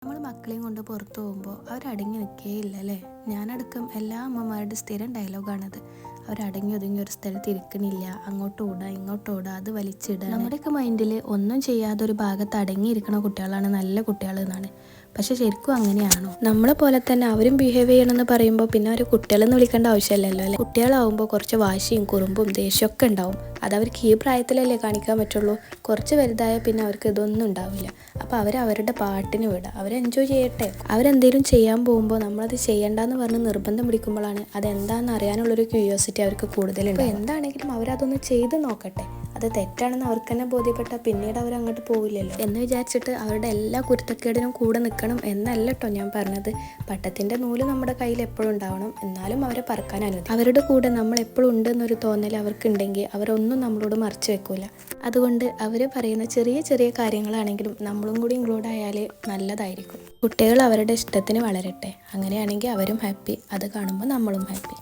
നമ്മൾ മക്കളെയും കൊണ്ട് പുറത്തു പോകുമ്പോൾ അവരടങ്ങി നിൽക്കുകയില്ല അല്ലേ? ഞാനടക്കം എല്ലാ അമ്മമാരുടെ സ്ഥിരം ഡയലോഗാണത്. അവരടങ്ങി ഒതുങ്ങി ഒരു സ്ഥലത്ത് ഇരിക്കണില്ല, അങ്ങോട്ട് ഓടുക ഇങ്ങോട്ട് ഓടുക, അത് വലിച്ചിടുക. നമ്മുടെയൊക്കെ മൈൻഡിൽ ഒന്നും ചെയ്യാതെ ഒരു ഭാഗത്ത് അടങ്ങിയിരിക്കുന്ന കുട്ടികളാണ് നല്ല കുട്ടികൾ എന്നാണ്. പക്ഷെ ശരിക്കും അങ്ങനെയാണോ? നമ്മളെ പോലെ തന്നെ അവരും ബിഹേവ് ചെയ്യണമെന്ന് പറയുമ്പോൾ പിന്നെ അവർ കുട്ടികളെന്ന് വിളിക്കേണ്ട ആവശ്യമില്ലല്ലോ അല്ലേ? കുട്ടികളാവുമ്പോൾ കുറച്ച് വാശിയും കുറുമ്പും ദേഷ്യമൊക്കെ ഉണ്ടാവും. അതവർക്ക് ഈ പ്രായത്തിലല്ലേ കാണിക്കാൻ പറ്റുള്ളൂ. കുറച്ച് വലുതായ പിന്നെ അവർക്ക് ഇതൊന്നും ഉണ്ടാവില്ല. അപ്പോൾ അവരവരുടെ പാട്ടിന് വിടുക, അവർ എൻജോയ് ചെയ്യട്ടെ. അവരെന്തെങ്കിലും ചെയ്യാൻ പോകുമ്പോൾ നമ്മളത് ചെയ്യണ്ടെന്ന് പറഞ്ഞ് നിർബന്ധം പിടിക്കുമ്പോഴാണ് അതെന്താണെന്ന് അറിയാനുള്ളൊരു ക്യൂരിയോസിറ്റി അവർക്ക് കൂടുതലുണ്ട്. അപ്പോൾ എന്താണെങ്കിലും അവരതൊന്ന് ചെയ്ത് നോക്കട്ടെ. അത് തെറ്റാണെന്ന് അവർക്ക് തന്നെ ബോധ്യപ്പെട്ടാൽ പിന്നീട് അവരങ്ങോട്ട് പോവില്ലല്ലോ എന്ന് വിചാരിച്ചിട്ട് അവരുടെ എല്ലാ കുരുത്തക്കേടിനും കൂടെ നിൽക്കണം എന്നല്ല കേട്ടോ ഞാൻ പറഞ്ഞത്. പട്ടത്തിൻ്റെ നൂല് നമ്മുടെ കയ്യിൽ എപ്പോഴും ഉണ്ടാവണം, എന്നാലും അവരെ പറക്കാൻ അനുവദിക്കും. അവരുടെ കൂടെ നമ്മൾ എപ്പോഴും ഉണ്ടെന്നൊരു തോന്നൽ അവർക്കുണ്ടെങ്കിൽ അവരൊന്നും നമ്മളോട് മറച്ചു വെക്കൂല. അതുകൊണ്ട് അവർ പറയുന്ന ചെറിയ ചെറിയ കാര്യങ്ങളാണെങ്കിലും നമ്മളും കൂടി ഇൻക്ലൂഡ് ആയാൽ നല്ലതായിരിക്കും. കുട്ടികൾ അവരുടെ ഇഷ്ടത്തിന് വളരട്ടെ. അങ്ങനെയാണെങ്കിൽ അവരും ഹാപ്പി, അത് കാണുമ്പോൾ നമ്മളും ഹാപ്പി.